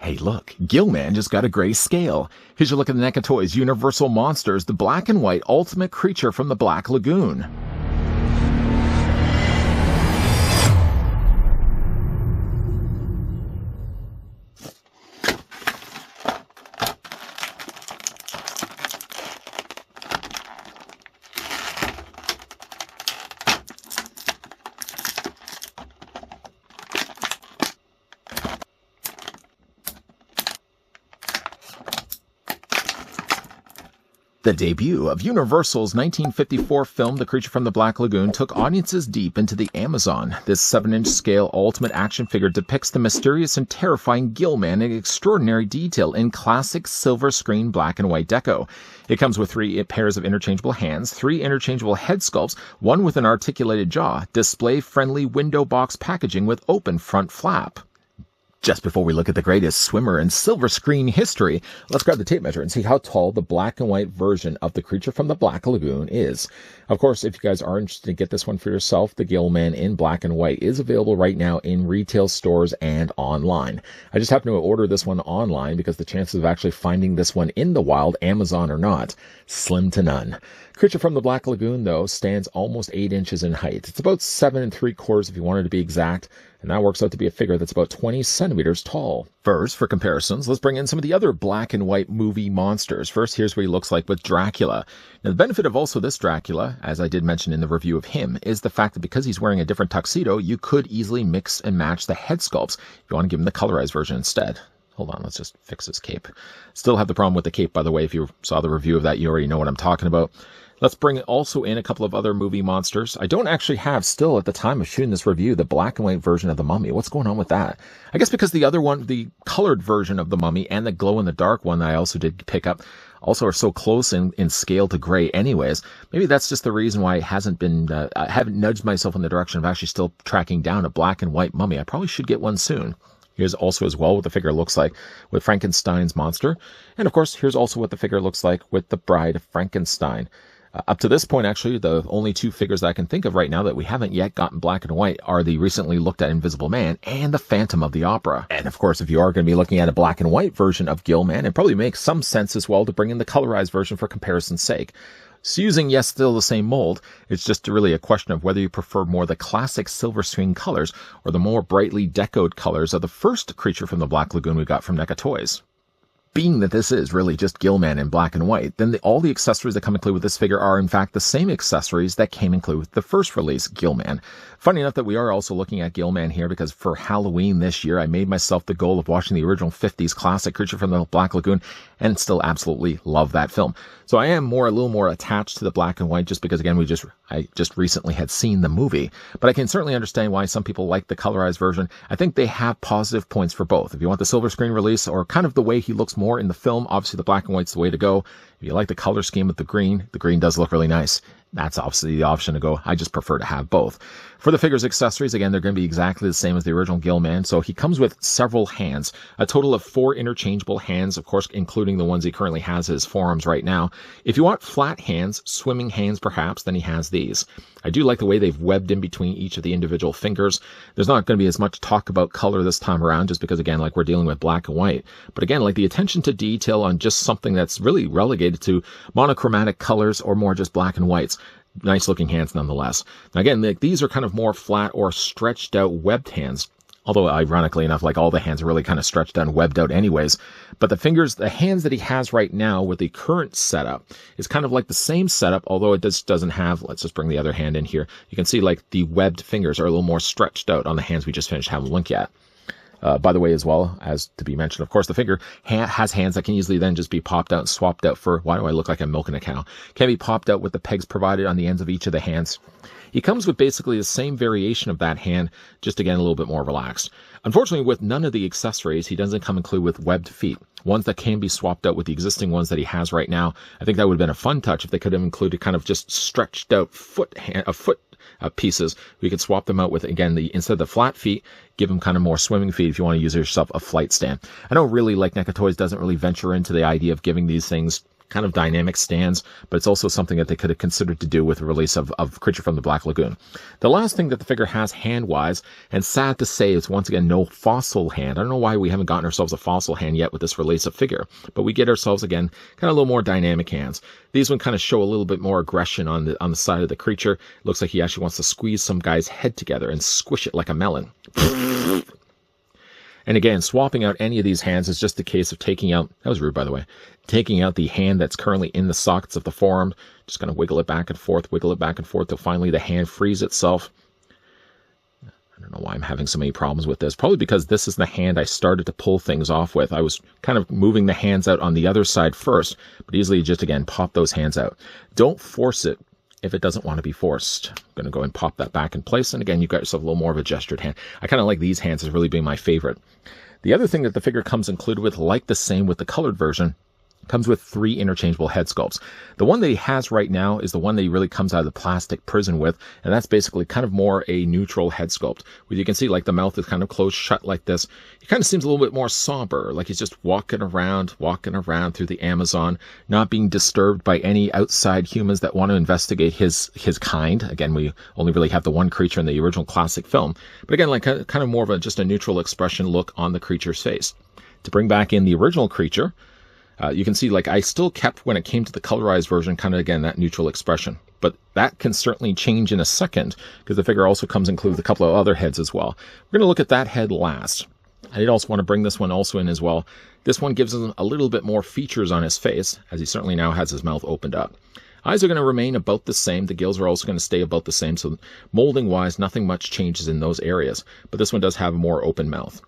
Hey look, Gillman just got a gray scale. Here's your look at the NECA Toys Universal Monsters, the black and white ultimate creature from the Black Lagoon. The debut of Universal's 1954 film The Creature from the Black Lagoon took audiences deep into the Amazon. This 7-inch scale ultimate action figure depicts the mysterious and terrifying Gillman in extraordinary detail in classic silver screen black and white deco. It comes with 3 pairs of interchangeable hands, 3 interchangeable head sculpts, 1 with an articulated jaw, display-friendly window box packaging with open front flap. Just before we look at the greatest swimmer in silver screen history, let's grab the tape measure and see how tall the black and white version of the Creature from the Black Lagoon is. Of course, if you guys are interested to get this one for yourself, the Gillman in black and white is available right now in retail stores and online. I just happen to order this one online because the chances of actually finding this one in the wild, Amazon or not, slim to none. Creature from the Black Lagoon, though, stands almost 8 inches in height. It's about 7 3/4 if you wanted to be exact, and that works out to be a figure that's about 20 centimeters tall. First, for comparisons, let's bring in some of the other black and white movie monsters. First, here's what he looks like with Dracula. Now, the benefit of also this Dracula, as I did mention in the review of him, is the fact that because he's wearing a different tuxedo, you could easily mix and match the head sculpts if you want to give him the colorized version instead. Hold on, let's just fix his cape. Still have the problem with the cape, by the way. If you saw the review of that, you already know what I'm talking about. Let's bring also in a couple of other movie monsters. I don't actually have still at the time of shooting this review the black and white version of the Mummy. What's going on with that? I guess because the other one, the colored version of the Mummy and the glow in the dark one that I also did pick up also are so close in scale to gray anyways. Maybe that's just the reason why it hasn't been, I haven't nudged myself in the direction of actually still tracking down a black and white Mummy. I probably should get one soon. Here's also as well what the figure looks like with Frankenstein's monster. And of course, here's also what the figure looks like with the Bride of Frankenstein. Up to this point, actually, the only 2 figures that I can think of right now that we haven't yet gotten black and white are the recently looked at Invisible Man and the Phantom of the Opera. And of course, if you are going to be looking at a black and white version of Gillman, it probably makes some sense as well to bring in the colorized version for comparison's sake. So using, yes, still the same mold, it's just really a question of whether you prefer more the classic silver screen colors or the more brightly decoed colors of the first Creature from the Black Lagoon we got from NECA Toys. Being that this is really just Gillman in black and white, then all the accessories that come included with this figure are in fact the same accessories that came included with the first release, Gillman. Funny enough that we are also looking at Gillman here because for Halloween this year, I made myself the goal of watching the original 50s classic Creature from the Black Lagoon and still absolutely love that film. So I am a little more attached to the black and white just because, again, I just recently had seen the movie. But I can certainly understand why some people like the colorized version. I think they have positive points for both. If you want the silver screen release or kind of the way he looks more in the film, obviously the black and white's the way to go. If you like the color scheme with the green does look really nice. That's obviously the option to go. I just prefer to have both. For the figure's accessories, again, they're going to be exactly the same as the original Gillman. So he comes with several hands, a total of 4 interchangeable hands, of course, including the ones he currently has his forearms right now. If you want flat hands, swimming hands perhaps, then he has these. I do like the way they've webbed in between each of the individual fingers. There's not going to be as much talk about color this time around, just because, again, like we're dealing with black and white. But again, like the attention to detail on just something that's really relegated to monochromatic colors or more just black and whites. Nice looking hands nonetheless. Now again, these are kind of more flat or stretched out webbed hands. Although ironically enough, like all the hands are really kind of stretched out and webbed out anyways. But the hands that he has right now with the current setup is kind of like the same setup, although it doesn't have, let's just bring the other hand in here. You can see like the webbed fingers are a little more stretched out on the hands we just finished having a look at. By the way, as well, as to be mentioned, of course, the figure has hands that can easily then just be popped out and swapped out for, why do I look like I'm milking a cow? Can be popped out with the pegs provided on the ends of each of the hands. He comes with basically the same variation of that hand, just again a little bit more relaxed. Unfortunately, with none of the accessories, he doesn't come included with webbed feet, ones that can be swapped out with the existing ones that he has right now. I think that would have been a fun touch if they could have included kind of just stretched out foot pieces. We could swap them out with, again, instead of the flat feet, give them kind of more swimming feet if you want to use yourself a flight stand. I know really like NECA Toys doesn't really venture into the idea of giving these things kind of dynamic stands, but it's also something that they could have considered to do with the release of Creature from the Black Lagoon. The last thing that the figure has hand-wise, and sad to say, is once again no fossil hand. I don't know why we haven't gotten ourselves a fossil hand yet with this release of figure, but we get ourselves, again, kind of a little more dynamic hands. These one kind of show a little bit more aggression on the side of the creature. It looks like he actually wants to squeeze some guy's head together and squish it like a melon. And again, swapping out any of these hands is just a case of taking out, that was rude by the way, taking out the hand that's currently in the sockets of the forearm, just going to wiggle it back and forth till finally the hand frees itself. I don't know why I'm having so many problems with this. Probably because this is the hand I started to pull things off with. I was kind of moving the hands out on the other side first, but easily just, again, pop those hands out. Don't force it if it doesn't want to be forced. I'm going to go and pop that back in place. And again, you've got yourself a little more of a gestured hand. I kind of like these hands as really being my favorite. The other thing that the figure comes included with, like the same with the colored version, comes with 3 interchangeable head sculpts. The one that he has right now is the one that he really comes out of the plastic prison with, and that's basically kind of more a neutral head sculpt. Where you can see like the mouth is kind of closed shut like this. He kind of seems a little bit more somber, like he's just walking around through the Amazon, not being disturbed by any outside humans that want to investigate his kind. Again, we only really have the one creature in the original classic film. But again, like kind of more of just a neutral expression look on the creature's face. To bring back in the original creature, you can see, like, I still kept, when it came to the colorized version, kind of, again, that neutral expression. But that can certainly change in a second, because the figure also comes included with a couple of other heads as well. We're going to look at that head last. I did also want to bring this one also in as well. This one gives him a little bit more features on his face, as he certainly now has his mouth opened up. Eyes are going to remain about the same. The gills are also going to stay about the same. So molding-wise, nothing much changes in those areas. But this one does have a more open mouth.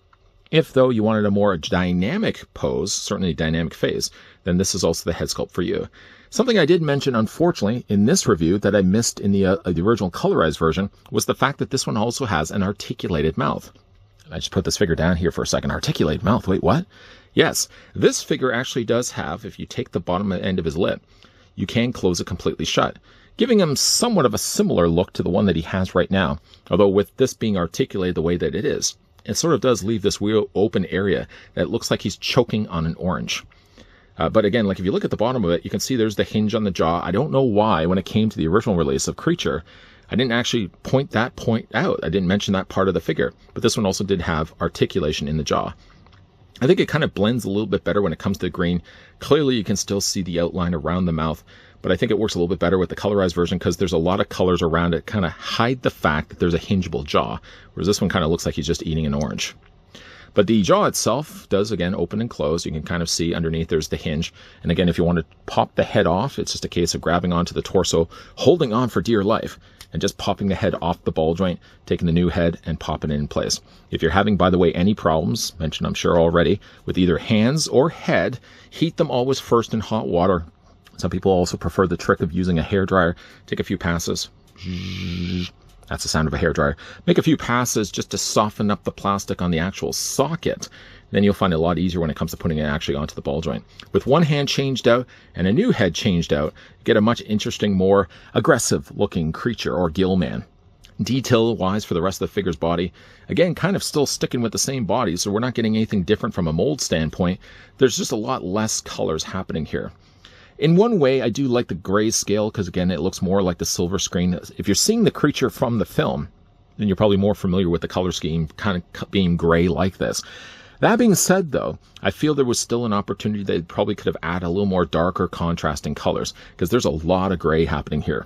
If, though, you wanted a more dynamic pose, certainly dynamic face, then this is also the head sculpt for you. Something I did mention, unfortunately, in this review that I missed in the original colorized version was the fact that this one also has an articulated mouth. I just put this figure down here for a second. Articulated mouth. Wait, what? Yes, this figure actually does have, if you take the bottom end of his lip, you can close it completely shut, giving him somewhat of a similar look to the one that he has right now, although with this being articulated the way that it is, it sort of does leave this real open area that looks like he's choking on an orange. But again, like if you look at the bottom of it, you can see there's the hinge on the jaw. I don't know why, when it came to the original release of Creature, I didn't actually point that point out. I didn't mention that part of the figure, but this one also did have articulation in the jaw. I think it kind of blends a little bit better when it comes to the green. Clearly, you can still see the outline around the mouth, but I think it works a little bit better with the colorized version because there's a lot of colors around it kind of hide the fact that there's a hingeable jaw, whereas this one kind of looks like he's just eating an orange. But the jaw itself does, again, open and close. You can kind of see underneath there's the hinge. And again, if you want to pop the head off, it's just a case of grabbing onto the torso, holding on for dear life, and just popping the head off the ball joint, taking the new head and popping it in place. If you're having, by the way, any problems, mentioned I'm sure already, with either hands or head, heat them always first in hot water. Some people also prefer the trick of using a hairdryer. Take a few passes. That's the sound of a hairdryer. Make a few passes just to soften up the plastic on the actual socket. Then you'll find it a lot easier when it comes to putting it actually onto the ball joint. With one hand changed out and a new head changed out, you get a much interesting, more aggressive looking creature or gill man. Detail-wise for the rest of the figure's body, again, kind of still sticking with the same body, so we're not getting anything different from a mold standpoint. There's just a lot less colors happening here. In one way, I do like the grayscale because, again, it looks more like the silver screen. If you're seeing the creature from the film, then you're probably more familiar with the color scheme kind of being gray like this. That being said, though, I feel there was still an opportunity they probably could have added a little more darker contrasting colors because there's a lot of gray happening here.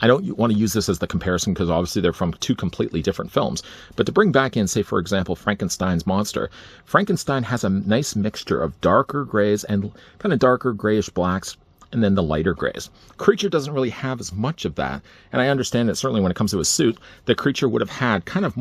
I don't want to use this as the comparison because obviously they're from two completely different films. But to bring back in, say, for example, Frankenstein's monster, Frankenstein has a nice mixture of darker grays and kind of darker grayish blacks, and then the lighter grays. Creature doesn't really have as much of that, and I understand that certainly when it comes to his suit, the creature would have had kind of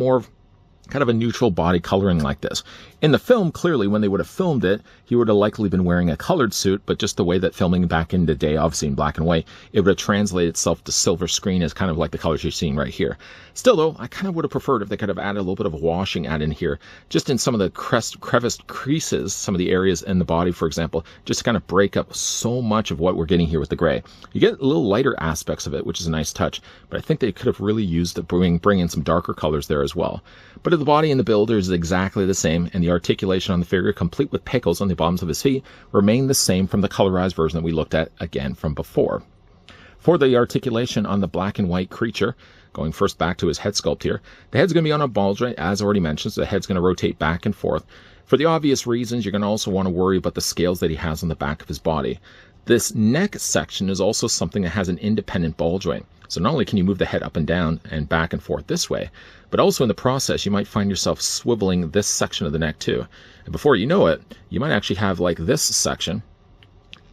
a neutral body coloring like this. In the film, clearly, when they would have filmed it, he would have likely been wearing a colored suit, but just the way that filming back in the day, obviously in black and white, it would have translated itself to silver screen as kind of like the colors you're seeing right here. Still, though, I kind of would have preferred if they could have added a little bit of a washing add in here, just in some of the creviced creases, some of the areas in the body, for example, just to kind of break up so much of what we're getting here with the gray. You get a little lighter aspects of it, which is a nice touch, but I think they could have really used to bring in some darker colors there as well. But the body and the build is exactly the same, and the articulation on the figure, complete with pickles on the bottoms of his feet, remain the same from the colorized version that we looked at again from before. For the articulation on the black and white creature, going first back to his head sculpt here, the head's going to be on a ball joint, as already mentioned, so the head's going to rotate back and forth. For the obvious reasons, you're going to also want to worry about the scales that he has on the back of his body. This neck section is also something that has an independent ball joint. So not only can you move the head up and down and back and forth this way, but also in the process, you might find yourself swiveling this section of the neck too. And before you know it, you might actually have like this section,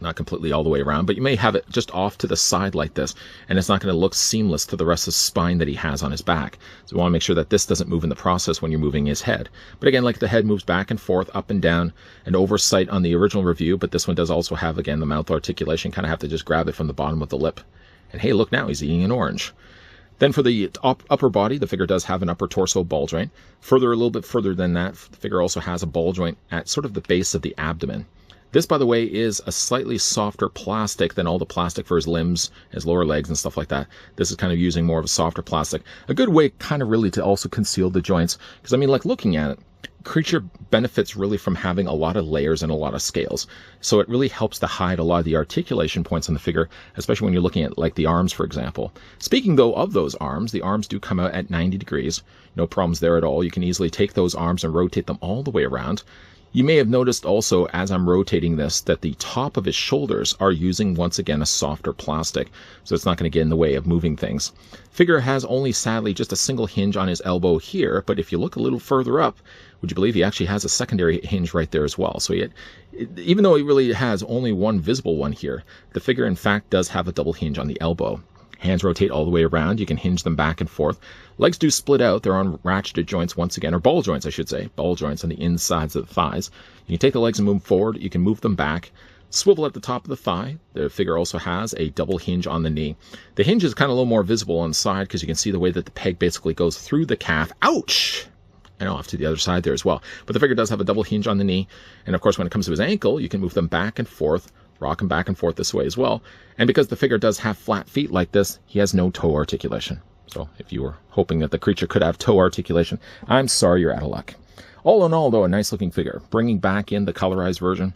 not completely all the way around, but you may have it just off to the side like this, and it's not going to look seamless to the rest of the spine that he has on his back. So we want to make sure that this doesn't move in the process when you're moving his head. But again, like the head moves back and forth, up and down, an oversight on the original review, but this one does also have, again, the mouth articulation. Kind of have to just grab it from the bottom of the lip. And hey, look now, he's eating an orange. Then for the upper body, the figure does have an upper torso ball joint. A little bit further than that, the figure also has a ball joint at sort of the base of the abdomen. This, by the way, is a slightly softer plastic than all the plastic for his limbs, his lower legs and stuff like that. This is kind of using more of a softer plastic. A good way kind of really to also conceal the joints. Because, I mean, like looking at it, creature benefits really from having a lot of layers and a lot of scales. So it really helps to hide a lot of the articulation points on the figure, especially when you're looking at like the arms, for example. Speaking though of those arms, the arms do come out at 90 degrees. No problems there at all. You can easily take those arms and rotate them all the way around. You may have noticed also as I'm rotating this that the top of his shoulders are using once again a softer plastic, so it's not going to get in the way of moving things. Figure has only sadly just a single hinge on his elbow here, but if you look a little further up, would you believe he actually has a secondary hinge right there as well. So even though he really has only one visible one here, the figure in fact does have a double hinge on the elbow. Hands rotate all the way around. You can hinge them back and forth. Legs do split out. They're on ratcheted joints once again, or ball joints, I should say. Ball joints on the insides of the thighs. You can take the legs and move them forward. You can move them back. Swivel at the top of the thigh. The figure also has a double hinge on the knee. The hinge is kind of a little more visible on the side because you can see the way that the peg basically goes through the calf. Ouch! And off to the other side there as well. But the figure does have a double hinge on the knee. And of course, when it comes to his ankle, you can move them back and forth. Rock him back and forth this way as well. And because the figure does have flat feet like this, he has no toe articulation. So if you were hoping that the creature could have toe articulation, I'm sorry, you're out of luck. All in all, though, a nice looking figure. Bringing back in the colorized version.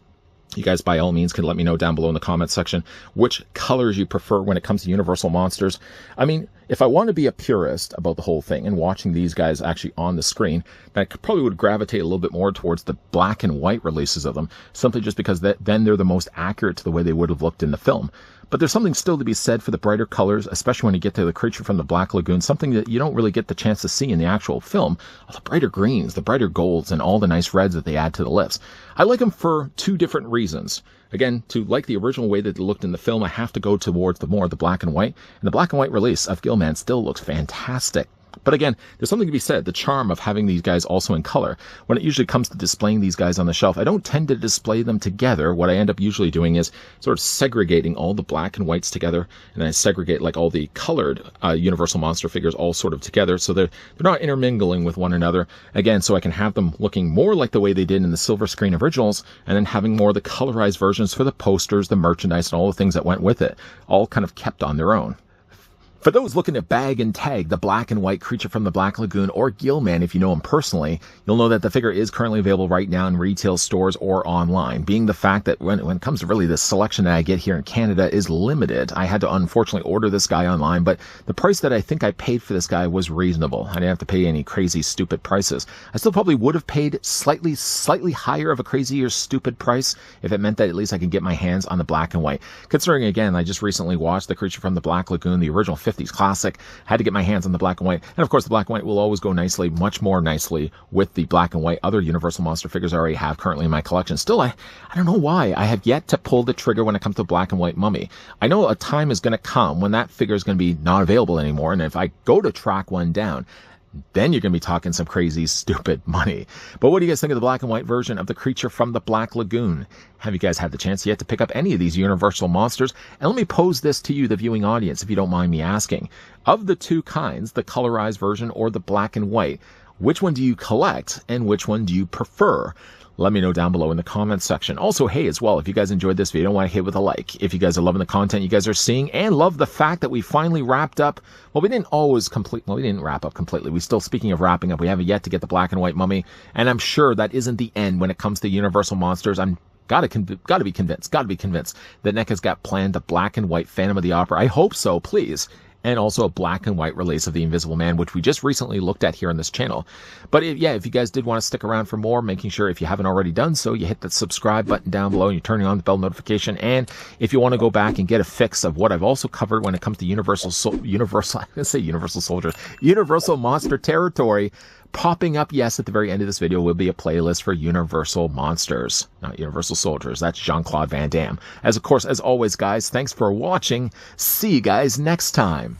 You guys, by all means, can let me know down below in the comments section which colors you prefer when it comes to Universal Monsters. I mean, if I want to be a purist about the whole thing and watching these guys actually on the screen, then I probably would gravitate a little bit more towards the black and white releases of them, simply just because then they're the most accurate to the way they would have looked in the film. But there's something still to be said for the brighter colors, especially when you get to the creature from the Black Lagoon, something that you don't really get the chance to see in the actual film. All the brighter greens, the brighter golds, and all the nice reds that they add to the lips. I like them for two different reasons. Again, to like the original way that they looked in the film, I have to go towards the black and white. And the black and white release of Gillman still looks fantastic. But again, there's something to be said, the charm of having these guys also in color. When it usually comes to displaying these guys on the shelf, I don't tend to display them together. What I end up usually doing is sort of segregating all the black and whites together, and then I segregate like all the colored Universal Monster figures all sort of together, so they're not intermingling with one another. Again, so I can have them looking more like the way they did in the silver screen originals, and then having more of the colorized versions for the posters, the merchandise, and all the things that went with it, all kind of kept on their own. For those looking to bag and tag the black and white creature from the Black Lagoon or Gillman, if you know him personally, you'll know that the figure is currently available right now in retail stores or online. Being the fact that when it comes to really the selection that I get here in Canada is limited, I had to unfortunately order this guy online, but the price that I think I paid for this guy was reasonable. I didn't have to pay any crazy stupid prices. I still probably would have paid slightly higher of a crazy or stupid price if it meant that at least I could get my hands on the black and white. Considering, again, I just recently watched the creature from the Black Lagoon, the original 50s classic. Had to get my hands on the black and white. And of course, the black and white will always go nicely, much more nicely, with the black and white other Universal Monster figures I already have currently in my collection. Still, I don't know why. I have yet to pull the trigger when it comes to black and white Mummy. I know a time is going to come when that figure is going to be not available anymore. And if I go to track one down, then you're going to be talking some crazy, stupid money. But what do you guys think of the black and white version of the creature from the Black Lagoon? Have you guys had the chance yet to pick up any of these Universal Monsters? And let me pose this to you, the viewing audience, if you don't mind me asking. Of the two kinds, the colorized version or the black and white, Which one do you collect and which one do you prefer? Let me know down below in the comments section. Also, hey, as well, if you guys enjoyed this video, I want to hit with a like. If you guys are loving the content you guys are seeing and love the fact that we finally wrapped up, well, we didn't wrap up completely. We still, speaking of wrapping up, we haven't yet to get the black and white mummy. And I'm sure that isn't the end when it comes to Universal Monsters. I'm gotta be convinced that NECA's got planned a black and white Phantom of the Opera. I hope so, please. And also a black and white release of The Invisible Man, which we just recently looked at here on this channel. But if you guys did want to stick around for more, making sure if you haven't already done so, you hit that subscribe button down below and you're turning on the bell notification. And if you want to go back and get a fix of what I've also covered when it comes to Universal Monster Territory, popping up, yes, at the very end of this video will be a playlist for Universal Monsters, not Universal Soldiers. That's Jean-Claude Van Damme. As of course, as always, guys, thanks for watching. See you guys next time.